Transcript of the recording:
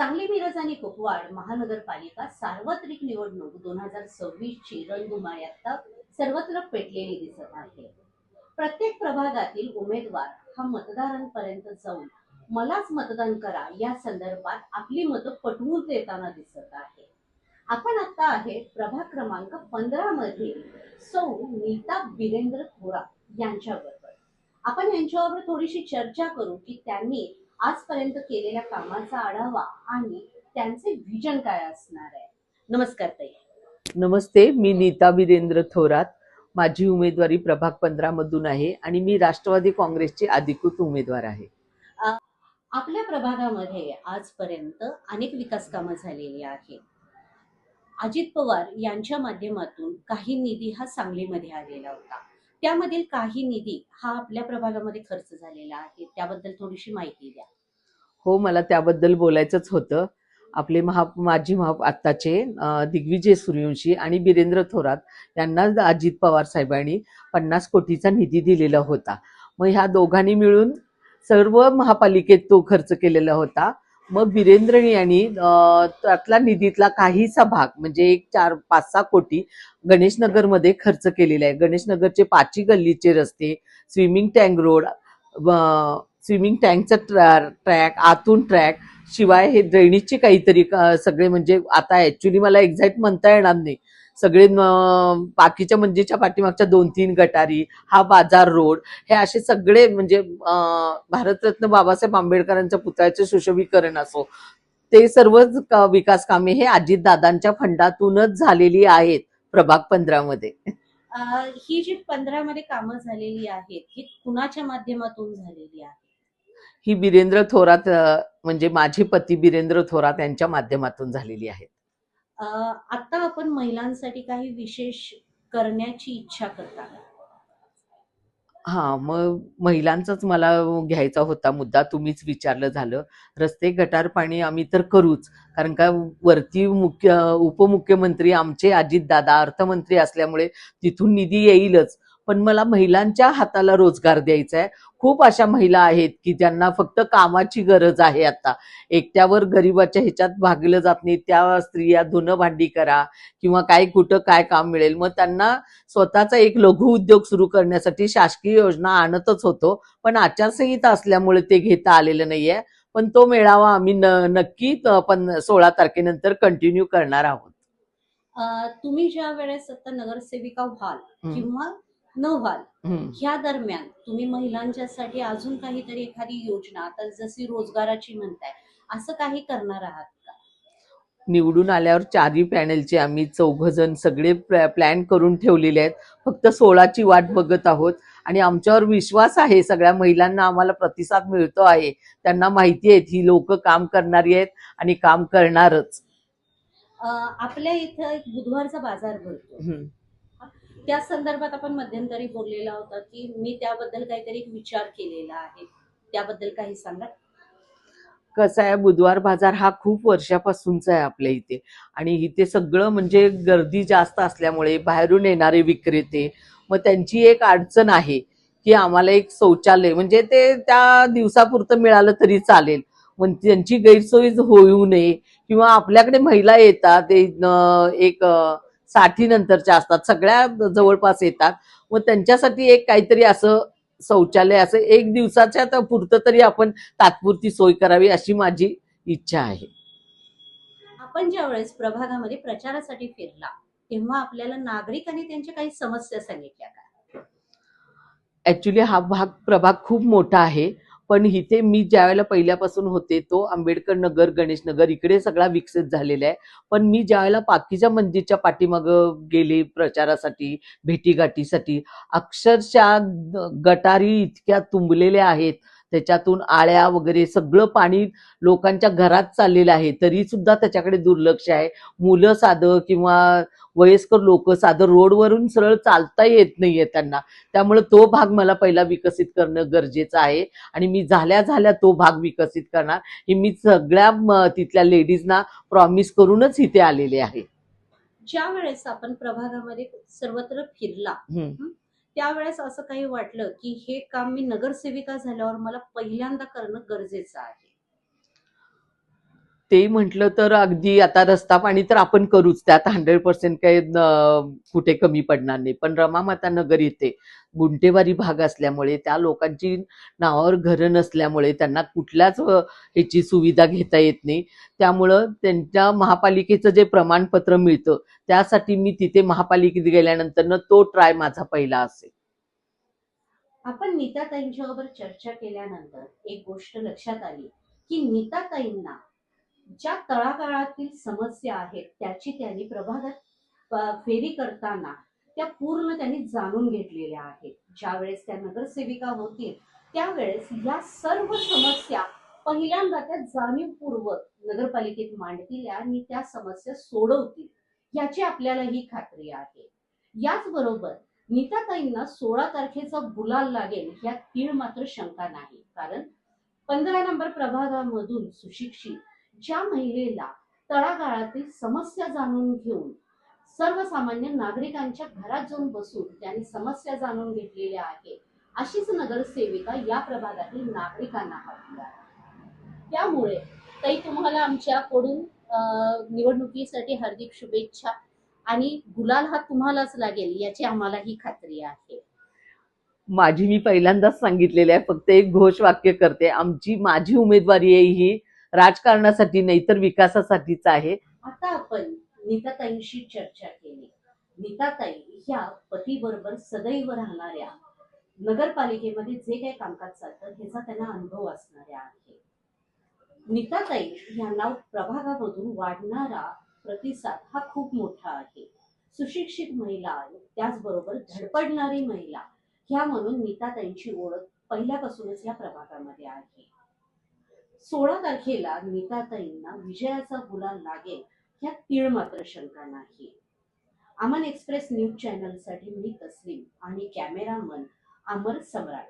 सांगली, मिरज आणि कुपवाड महानगरपालिका सार्वत्रिक निवडणूक 2026 ची रणधुमाळी आता सर्वत्र पेटलेली दिसत आहे. प्रत्येक प्रभागातील उमेदवार हा मतदारांपर्यंत जाऊन मलाच मतदान करा या संदर्भात आपली मतं पटवून देताना दिसत आहे. आपण आता आहे प्रभाग क्रमांक 15 मधील सौ नीता बिरेंद्र थोरात यांच्याबरोबर. आपण यांच्यावर थोडीशी चर्चा करू की त्यांनी आजपर्यंत केलेल्या कामाचा आढावा आणि त्यांचे व्हिजन काय असणार आहे. नमस्कार ताई. नमस्ते, मी नीता बिरेंद्र थोरात. माझी उमेदवारी प्रभाग 15 मधून आहे आणि मी राष्ट्रवादी काँग्रेसची अधिकृत उमेदवार आहे. आपल्या प्रभागामध्ये आजपर्यंत अनेक विकास कामं झालेली आहेत. अजित पवार यांच्या माध्यमातून काही निधी हा सांगलीमध्ये आलेला होता. त्यामधील काही निधी हा आपल्या प्रभागामध्ये खर्च झालेला आहे. त्याबद्दल थोडीशी माहिती द्या. हो, मला त्याबद्दल बोलायचंच होतं. आपले माजी आत्ताचे दिग्विजय सूर्यवंशी आणि बिरेंद्र थोरात यांना अजित पवार साहेबांनी 50 कोटीचा निधी दिलेला होता. मग ह्या दोघांनी मिळून सर्व महापालिकेत तो खर्च केलेला होता. मग बिरेंद्र यांनी त्यातला निधीतला काहीसा भाग म्हणजे एक 4-5-6 कोटी गणेशनगरमध्ये खर्च केलेला आहे. गणेशनगरचे 5 गल्लीचे रस्ते, स्विमिंग टँक रोड, स्विमिंग टँकचा ट्रॅक, आतून ट्रॅक, शिवाय हे ड्रेनेजचे काहीतरी सगळे, म्हणजे आता ऍक्च्युली मला एक्झॅक्ट म्हणता येणार नाही, सगळे बाकीच्या मंदिरच्या पाठीमागच्या 2-3 गटारी, हा बाजार रोड, हे असे सगळे म्हणजे भारतरत्न बाबासाहेब आंबेडकरांच्या पुतळ्याचे सुशोभीकरण असो, ते सर्वच विकास कामे हे अजितदादांच्या फंडातूनच झालेली आहेत प्रभाग 15 मध्ये. ही जी 15 मध्ये कामं झालेली आहेत ही कुणाच्या माध्यमातून झालेली आहे? ही बिरेंद्र थोरात म्हणजे माझे पती बिरेंद्र थोरात यांच्या माध्यमातून झालेली आहे. आता आपण महिलांसाठी काही विशेष करण्याची इच्छा करता? हा, मग महिलांचाच मला घ्यायचा होता मुद्दा, तुम्हीच विचारलं झालं. रस्ते, गटार, पाणी आम्ही तर करूच, कारण का वरती उपमुख्यमंत्री आमचे अजितदादा अर्थमंत्री असल्यामुळे तिथून निधी येईलच. पण मला महिलांच्या हाताला रोजगार द्यायचा आहे. खूप अशा महिला आहेत की ज्यांना फक्त कामाची गरज आहे. आता एकट्यावर गरिबाच्या ह्याच्यात भागलं जात नाही. त्या स्त्रिया धुणं भांडी करा किंवा काय कुठं काय काम मिळेल, मग त्यांना स्वतःचा एक लघु उद्योग सुरू करण्यासाठी शासकीय योजना आणतच होतो, पण आचारसंहिता असल्यामुळे ते घेता आलेलं नाहीये. पण तो मेळावा आम्ही नक्की 16 तारखेनंतर कंटिन्यू करणार आहोत. तुम्ही ज्या वेळेस आता नगरसेविका व्हाल किंवा न व्हाल, ह्या दरम्यान तुम्ही महिलांच्यासाठी अजून काहीतरी एखादी योजना, आता जशी रोजगाराची म्हणताय, असं काही करणार आहात का? निवडून आल्यावर 4ही पॅनलचे आम्ही 4 जण सगळे प्लॅन करून ठेवलेले आहेत. फक्त 16ची वाट बघत आहोत आणि आमच्यावर विश्वास आहे. सगळ्या महिलांना आम्हाला प्रतिसाद मिळतो आहे. त्यांना माहिती आहे ही लोक काम करणारी आहेत आणि काम करणारच. आपल्या इथं एक बुधवारचा बाजार भरतो. त्या संदर्भात आपण मध्यंतरी बोललेला होता की मी त्याबद्दल काहीतरी विचार केलेला आहे. त्याबद्दल काही सांगा. कसं आहे, बुधवार बाजार हा खूप वर्षापासूनचा आहे आपल्या इथे आणि इथे सगळं म्हणजे गर्दी जास्त असल्यामुळे बाहेरून येणारे विक्रेते, मग त्यांची एक अडचण आहे की आम्हाला एक शौचालय म्हणजे ते त्या दिवसापुरतं मिळालं तरी चालेल, पण त्यांची गैरसोय होऊ नये. किंवा आपल्याकडे महिला येतात, ते एक 60 नंतरच्या असतात, सगळ्या जवळपास येतात, मग त्यांच्यासाठी एक काहीतरी असं शौचालय असं एक दिवसाच्या पुरतं तरी आपण तात्पुरती सोय करावी अशी माझी इच्छा आहे. आपण ज्या वेळेस प्रभागामध्ये प्रचारासाठी फिरला तेव्हा आपल्याला नागरिकांनी त्यांच्या काही समस्या सांगितल्या का? ऍक्च्युली हा प्रभाग खूप मोठा आहे, पण इथे मी ज्या वेळेला पहिल्यापासून होते तो आंबेडकर नगर, गणेश नगर इकडे सगळा विकसित झालेला आहे. पण मी ज्या वेळेला पाकीच्या मंदिरच्या पाठीमागं गेले प्रचारासाठी, भेटीगाठीसाठी, अक्षरशः गटारी इतक्या तुंबलेल्या आहेत, त्याच्यातून आळ्या वगैरे सगळं पाणी लोकांच्या घरात चाललेलं आहे, तरी सुद्धा त्याच्याकडे दुर्लक्ष आहे. मुलं साधं किंवा वयस्कर लोक साधं रोडवरून सरळ चालता येत नाहीये त्यांना. त्यामुळे तो भाग मला पहिला विकसित करणं गरजेचं आहे आणि मी झाल्या तो भाग विकसित करणार हे मी सगळ्या तिथल्या लेडीजना प्रॉमिस करूनच इथे आलेले आहे. ज्या वेळेस आपण प्रभागामध्ये सर्वत्र फिरला त्यावेळेस असं काही वाटलं की हे काम मी नगरसेविका झाल्यावर मला पहिल्यांदा करणं गरजेचं आहे? ते म्हटलं तर अगदी आता रस्ता पाणी तर आपण करूच, त्यात 100% काही कुठे कमी पडणार नाही. पण रमामाता नगर येथे गुंठेवारी भाग असल्यामुळे त्या लोकांची नावावर घरं नसल्यामुळे त्यांना कुठल्याच ह्याची सुविधा घेता येत नाही. त्यामुळं त्यांच्या महापालिकेचं जे प्रमाणपत्र मिळतं त्यासाठी मी तिथे महापालिकेत गेल्यानंतर तो ट्राय माझा पहिला असेल. आपण नीताताईंच्याबरोबर चर्चा केल्यानंतर एक गोष्ट लक्षात आली की नीताताईंना ज्या तळागाळातील समस्या आहेत त्याची त्यांनी प्रभागात फेरी करताना त्या पूर्ण त्यांनी जाणून घेतलेल्या आहेत. ज्या वेळेस त्या नगरसेविका होतील त्यावेळेस या सर्व समस्या पहिल्यांदा त्या जाणीवपूर्वक नगरपालिकेत मांडतील आणि त्या समस्या सोडवतील याची आपल्याला ही खात्री आहे. याचबरोबर नीताताईंना 16 तारखेचा गुलाल लागेल यात तीळ मात्र शंका नाही. कारण 15 नंबर प्रभागामधून सुशिक्षित ज्या महिलेला तळागाळातील समस्या जाणून घेऊन सर्वसामान्य नागरिकांच्या घरात जाऊन बसून त्यांनी समस्या जाणून घेतलेल्या आहे अशीच नगरसेविका या प्रभागातील नागरिकांना हवी आहे. त्यामुळे ताई तुम्हाला आमच्याकडून निवडणुकीसाठी हार्दिक शुभेच्छा आणि गुलाल हा तुम्हालाच लागेल याची आम्हालाही खात्री आहे. मी पहिल्यांदाच सांगितलेले आहे, फक्त एक घोषवाक्य करते, माझी उमेदवारी आहे ही राजकारणासाठी नाही तर विकासासाठीच आहे. आता आपण नीताताईंशी चर्चा केली. नीताताई ह्या पतीबरोबर सदैव राहणाऱ्या, नगरपालिकेमध्ये जे काही कामकाज चालतं ह्याचा त्यांना अनुभव असणाऱ्या आहे. नीताताई यांना प्रभागामधून वाढणारा प्रतिसाद हा खूप मोठा आहे. सुशिक्षित महिला त्याचबरोबर धडपडणारी महिला ह्या म्हणून नीताताईंची ओळख पहिल्यापासूनच या प्रभागामध्ये आहे. 16 तारखेला नीताताईंना विजयाचा गुलाल लागेल ह्यात तीळ मात्र शंका नाही. अमन एक्सप्रेस न्यूज चॅनलसाठी मी तस्लीम आणि कॅमेरामन अमर सम्राट.